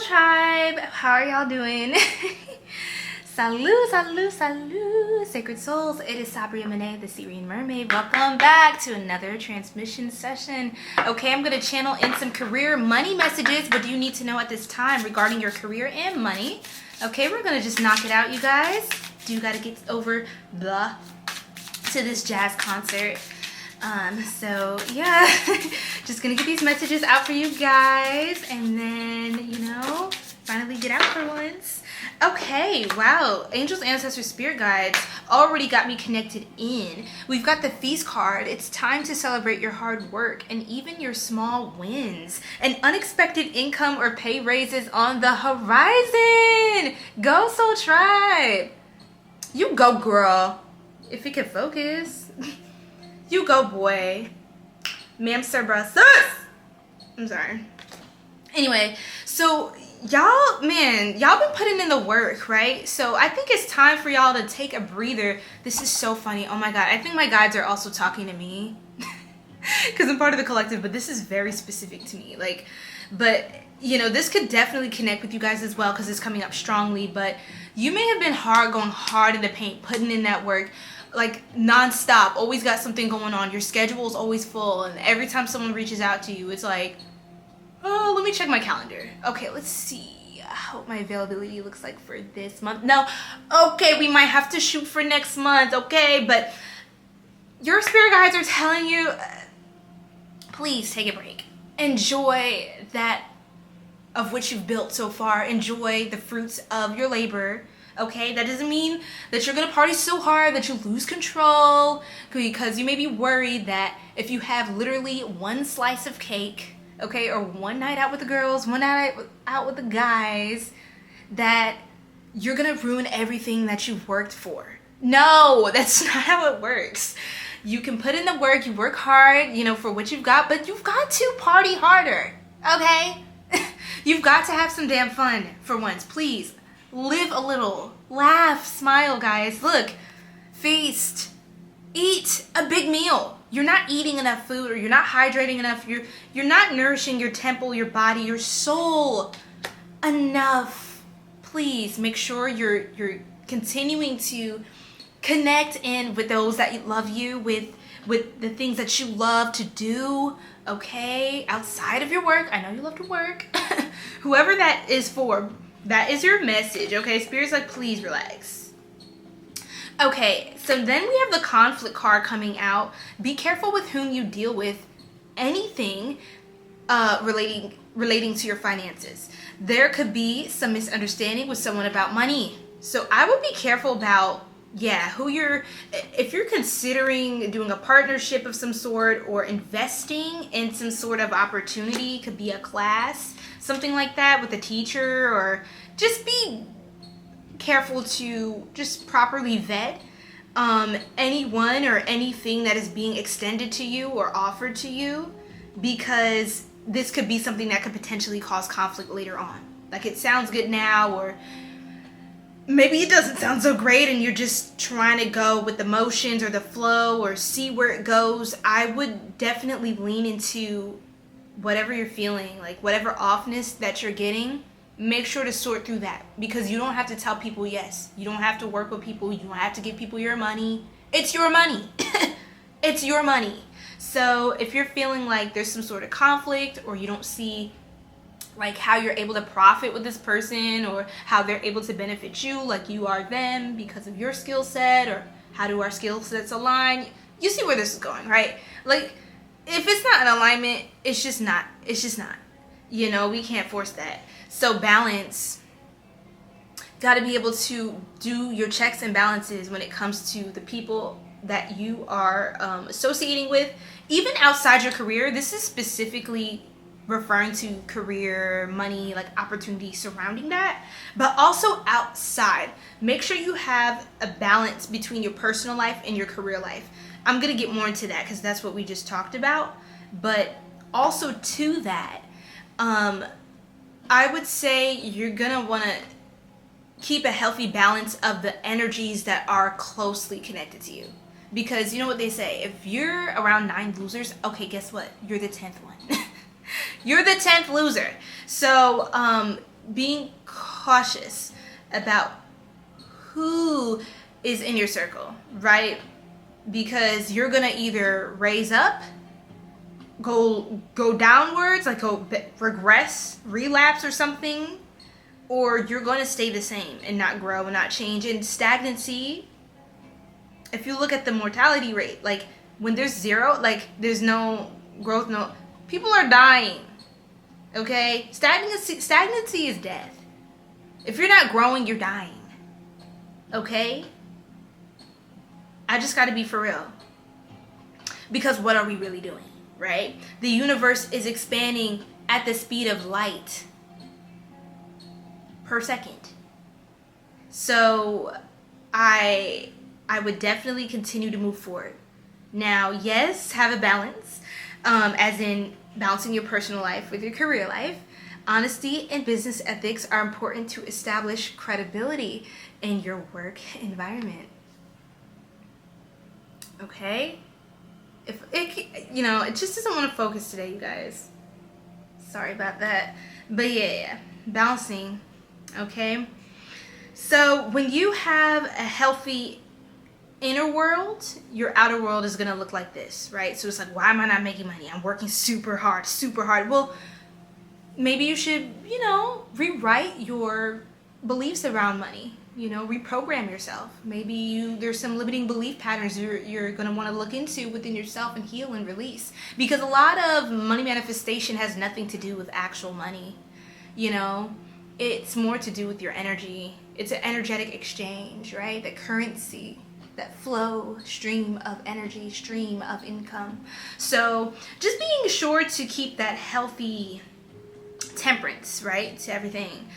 Tribe, how are y'all doing? Salut, salut, salut, Sacred Souls. It is Manay, the Sirian Mermaid. Welcome back to another transmission session. Okay, I'm going to channel in some career money messages. What do you need to know at this time regarding your career and money? Okay, we're going to just knock it out, you guys. Do you got to get over to this jazz concert? So yeah, just gonna get these messages out for you guys, and then, you know, finally get out for once. Okay, wow, angels, ancestors, spirit guides already got me connected in. We've got the feast card. It's time to celebrate your hard work and even your small wins. An unexpected income or pay raises on the horizon. Go Soul Tribe. You go, girl. If you can focus. You go, boy. Ma'am, sir, bruh, sis. I'm sorry. Anyway, so y'all been putting in the work, right? So I think it's time for y'all to take a breather. This is so funny. Oh my God. I think my guides are also talking to me because I'm part of the collective, but this is very specific to me. But you know, this could definitely connect with you guys as well because it's coming up strongly, but you may have been going hard in the paint, putting in that work, like non-stop, always got something going on. Your schedule is always full, and every time someone reaches out to you, it's like, oh, let me check my calendar. Okay, let's see what my availability looks like for this month. No, okay, we might have to shoot for next month, okay? But your spirit guides are telling you, please take a break. Enjoy that of which you've built so far. Enjoy the fruits of your labor. Okay, that doesn't mean that you're gonna party so hard that you lose control, because you may be worried that if you have literally one slice of cake, okay, or one night out with the girls, one night out with the guys, that you're gonna ruin everything that you've worked for. No, that's not how it works. You can put in the work, you work hard, you know, for what you've got, but you've got to party harder, okay? You've got to have some damn fun for once, please. Live a little, laugh, smile, guys. Look, feast, eat a big meal. You're not eating enough food, or you're not hydrating enough. You're not nourishing your temple, your body, your soul enough. Please make sure you're continuing to connect in with those that love you, with the things that you love to do, okay? Outside of your work. I know you love to work. Whoever that is for, that is your message, okay? Spirit's like, please relax. Okay, so then we have the conflict card coming out. Be careful with whom you deal with. Anything relating to your finances. There could be some misunderstanding with someone about money. So I would be careful about, if you're considering doing a partnership of some sort or investing in some sort of opportunity, could be a class, something like that with a teacher, or just be careful to just properly vet anyone or anything that is being extended to you or offered to you, because this could be something that could potentially cause conflict later on. Like, it sounds good now, or maybe it doesn't sound so great and you're just trying to go with the motions or the flow or see where it goes. I would definitely lean into whatever you're feeling, like whatever offness that you're getting. Make sure to sort through that, because you don't have to tell people yes. You don't have to work with people. You don't have to give people your money. It's your money. It's your money. So if you're feeling like there's some sort of conflict, or you don't see like how you're able to profit with this person, or how they're able to benefit you like you are them because of your skill set, or how do our skill sets align, you see where this is going, right? Like, if it's not in alignment, it's just not. You know, we can't force that. So balance. Got to be able to do your checks and balances when it comes to the people that you are associating with, even outside your career. This is specifically referring to career, money, like opportunities surrounding that, but also outside. Make sure you have a balance between your personal life and your career life. I'm going to get more into that because that's what we just talked about. But also to that, I would say you're going to want to keep a healthy balance of the energies that are closely connected to you. Because you know what they say, if you're around 9 losers, okay, guess what? You're the 10th one. You're the 10th loser. So being cautious about who is in your circle, right? Because you're gonna either raise up, go downwards, like regress, relapse or something, or you're gonna stay the same and not grow and not change. And stagnancy, if you look at the mortality rate, like when there's zero, like there's no growth, no, people are dying. Okay, stagnancy is death. If you're not growing, you're dying. Okay, I just got to be for real, because what are we really doing, right? The universe is expanding at the speed of light per second. So I would definitely continue to move forward. Now, yes, have a balance, as in balancing your personal life with your career life. Honesty and business ethics are important to establish credibility in your work environment. Okay? If it, you know, it just doesn't want to focus today, you guys. Sorry about that. But yeah, balancing. Okay? So when you have a healthy inner world, your outer world is going to look like this, right? So it's like, why am I not making money? I'm working super hard. Well, maybe you should, you know, rewrite your beliefs around money, you know, reprogram yourself. Maybe there's some limiting belief patterns you're going to want to look into within yourself and heal and release, because a lot of money manifestation has nothing to do with actual money. You know, it's more to do with your energy. It's an energetic exchange, right? That currency, that flow, stream of energy, stream of income. So just being sure to keep that healthy temperance, right, to everything.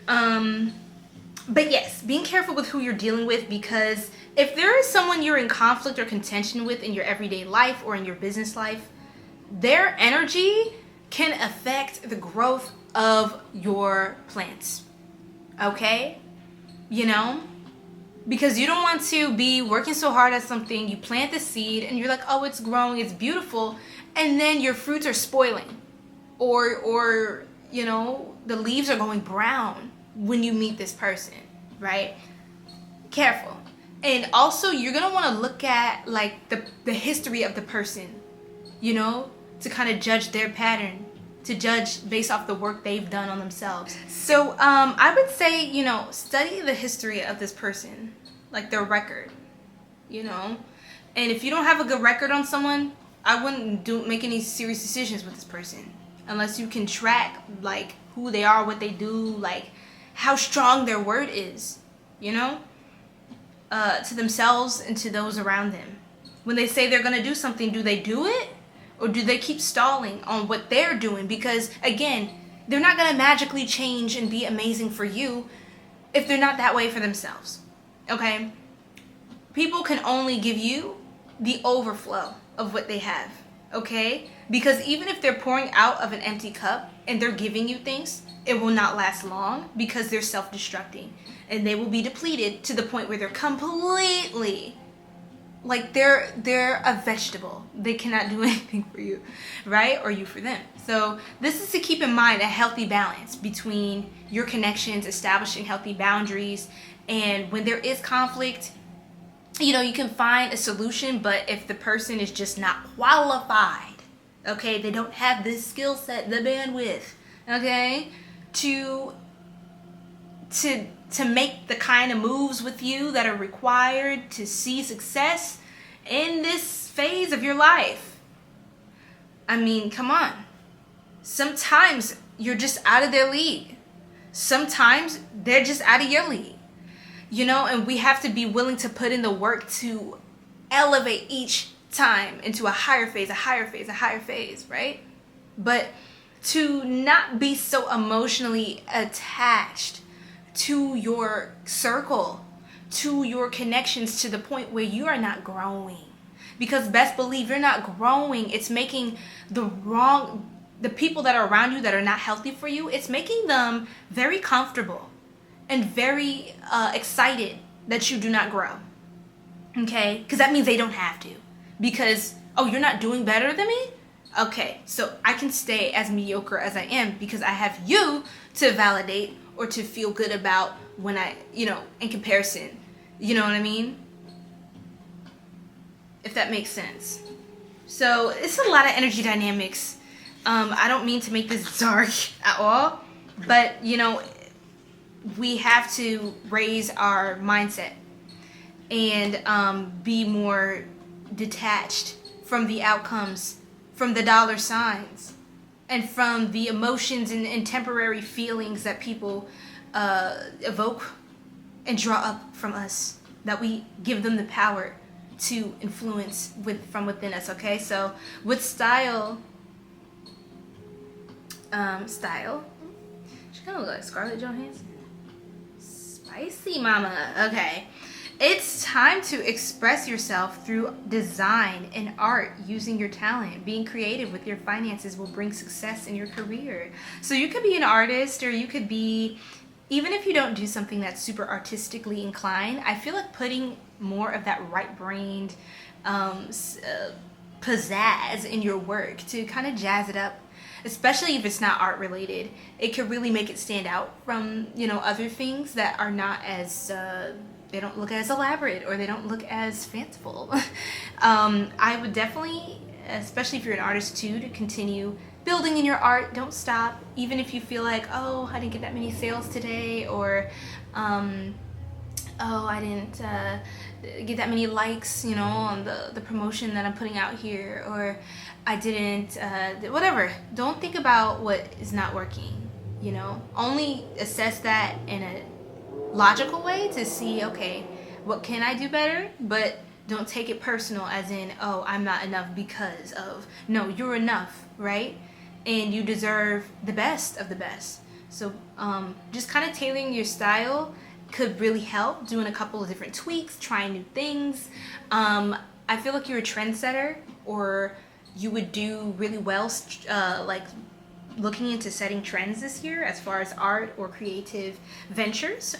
But yes, being careful with who you're dealing with, because if there is someone you're in conflict or contention with in your everyday life or in your business life, their energy can affect the growth of your plants. Okay? You know? Because you don't want to be working so hard at something, you plant the seed and you're like, oh, it's growing, it's beautiful, and then your fruits are spoiling. Or you know, the leaves are going brown when you meet this person, right? Careful. And also, you're going to want to look at like the history of the person, you know, to kind of judge their pattern, to judge based off the work they've done on themselves. So I would say, you know, study the history of this person, like their record, you know. And if you don't have a good record on someone, I wouldn't make any serious decisions with this person unless you can track like who they are, what they do, like how strong their word is, you know, to themselves and to those around them. When they say they're going to do something, do they do it? Or do they keep stalling on what they're doing? Because again, they're not going to magically change and be amazing for you if they're not that way for themselves. Okay? People can only give you the overflow of what they have. Okay? Because even if they're pouring out of an empty cup and they're giving you things, it will not last long, because they're self-destructing. And they will be depleted to the point where they're completely, like they're a vegetable. They cannot do anything for you, right? Or you for them. So this is to keep in mind a healthy balance between your connections, establishing healthy boundaries, and when there is conflict, you know, you can find a solution, but if the person is just not qualified, okay, they don't have this skill set, the bandwidth, okay, to make the kind of moves with you that are required to see success in this phase of your life. I mean, come on. Sometimes you're just out of their league. Sometimes they're just out of your league. You know, and we have to be willing to put in the work to elevate each time into a higher phase, right? But to not be so emotionally attached to your circle, to your connections, to the point where you are not growing. Because best believe you're not growing. It's making the people that are around you that are not healthy for you, it's making them very comfortable and very excited that you do not grow. Okay? Because that means they don't have to. Because, oh, you're not doing better than me? Okay, so I can stay as mediocre as I am because I have you to validate or to feel good about when I, in comparison. You know what I mean? If that makes sense. So it's a lot of energy dynamics. I don't mean to make this dark at all, but we have to raise our mindset and be more detached from the outcomes, from the dollar signs, and from the emotions and temporary feelings that people evoke and draw up from us, that we give them the power to influence from within us. Okay, so with style, she kind of look like Scarlett Johansson. Spicy mama. Okay, it's time to express yourself through design and art using your talent. Being creative with your finances will bring success in your career. So you could be an artist, or you could be, even if you don't do something that's super artistically inclined, I feel like putting more of that right-brained pizzazz in your work to kind of jazz it up, especially if it's not art related. It could really make it stand out from other things that are not as they don't look as elaborate, or they don't look as fanciful. I would definitely, especially if you're an artist too, to continue building in your art. Don't stop, even if you feel like, oh, I didn't get that many sales today, or oh, I didn't get that many likes, on the promotion that I'm putting out here, or I didn't, whatever. Don't think about what is not working, Only assess that in a logical way to see, okay, what can I do better? But don't take it personal as in, oh, I'm not enough because of. No, you're enough, right? And you deserve the best of the best. So just kind of tailoring your style could really help, doing a couple of different tweaks, trying new things. I feel like you're a trendsetter, or you would do really well like looking into setting trends this year as far as art or creative ventures.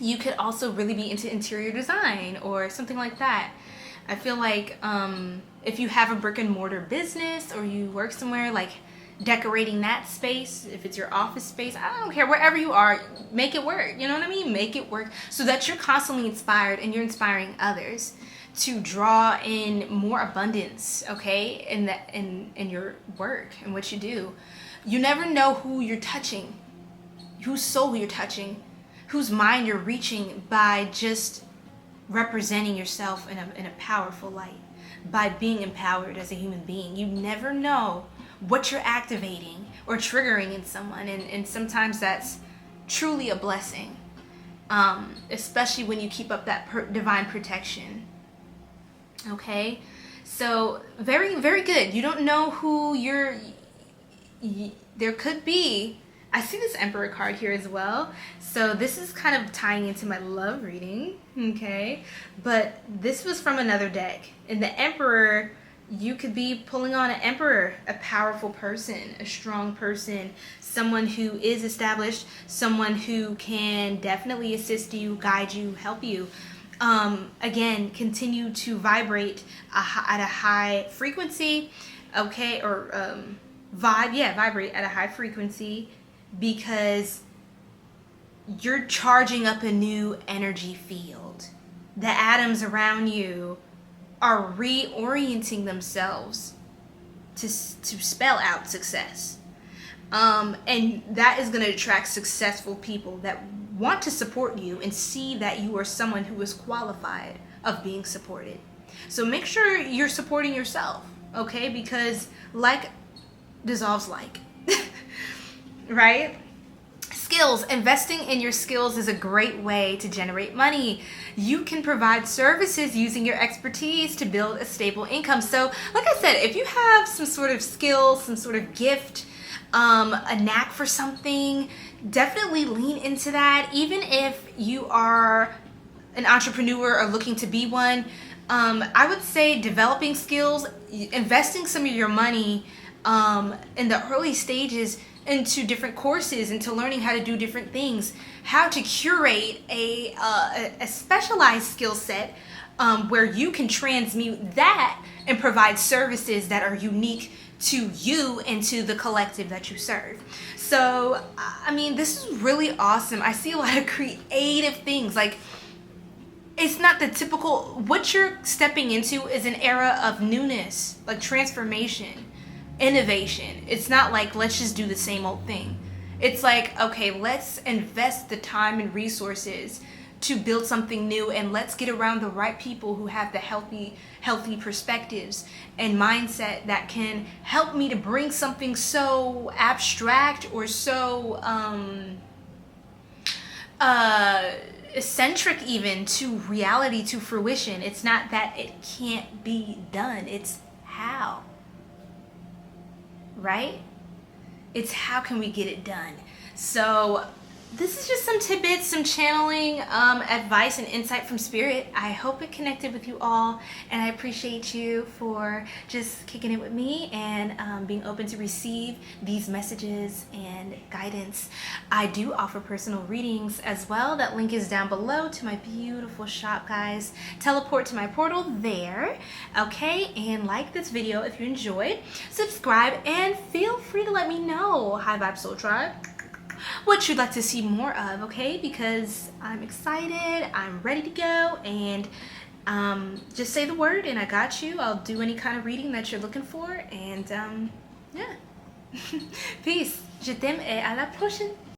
You could also really be into interior design or something like that. I feel like if you have a brick and mortar business, or you work somewhere, like decorating that space, if it's your office space, I don't care, wherever you are, make it work. You know what I mean? Make it work so that you're constantly inspired and you're inspiring others to draw in more abundance, okay, in your work and what you do. You never know who you're touching, whose soul you're touching, whose mind you're reaching by just representing yourself in a powerful light, by being empowered as a human being. You never know what you're activating or triggering in someone, and sometimes that's truly a blessing, especially when you keep up that divine protection. Okay, so very, very good. You don't know who there could be. I see this Emperor card here as well. So this is kind of tying into my love reading, okay? But this was from another deck. And the Emperor, you could be pulling on an Emperor, a powerful person, a strong person, someone who is established, someone who can definitely assist you, guide you, help you. Again, continue to vibrate at a high frequency, okay? Or vibrate at a high frequency, because you're charging up a new energy field. The atoms around you are reorienting themselves to spell out success. And that is going to attract successful people that want to support you and see that you are someone who is qualified of being supported. So make sure you're supporting yourself, okay? Because like dissolves like. Right? Skills. Investing in your skills is a great way to generate money. You can provide services using your expertise to build a stable income. So, like I said, if you have some sort of skill, some sort of gift, a knack for something, definitely lean into that. Even if you are an entrepreneur or looking to be one, I would say developing skills, investing some of your money in the early stages into different courses, into learning how to do different things, how to curate a specialized skill set where you can transmute that and provide services that are unique to you and to the collective that you serve. So, I mean, this is really awesome. I see a lot of creative things. Like, it's not the typical, what you're stepping into is an era of newness, like transformation, innovation. It's not like, let's just do the same old thing. It's like, okay, let's invest the time and resources to build something new, and let's get around the right people who have the healthy perspectives and mindset that can help me to bring something so abstract or so eccentric even to reality, to fruition. It's not that it can't be done, it's how, right? It's how can we get it done. So this is just some tidbits, some channeling advice and insight from Spirit. I hope it connected with you all, and I appreciate you for just kicking it with me and being open to receive these messages and guidance. I do offer personal readings as well. That link is down below to my beautiful shop, guys. Teleport to my portal there, okay? And like this video if you enjoyed. Subscribe, and feel free to let me know, High Vibe Soul Tribe, what you'd like to see more of, okay? Because I'm excited, I'm ready to go, and just say the word and I got you. I'll do any kind of reading that you're looking for, and yeah. Peace. Je t'aime et à la prochaine.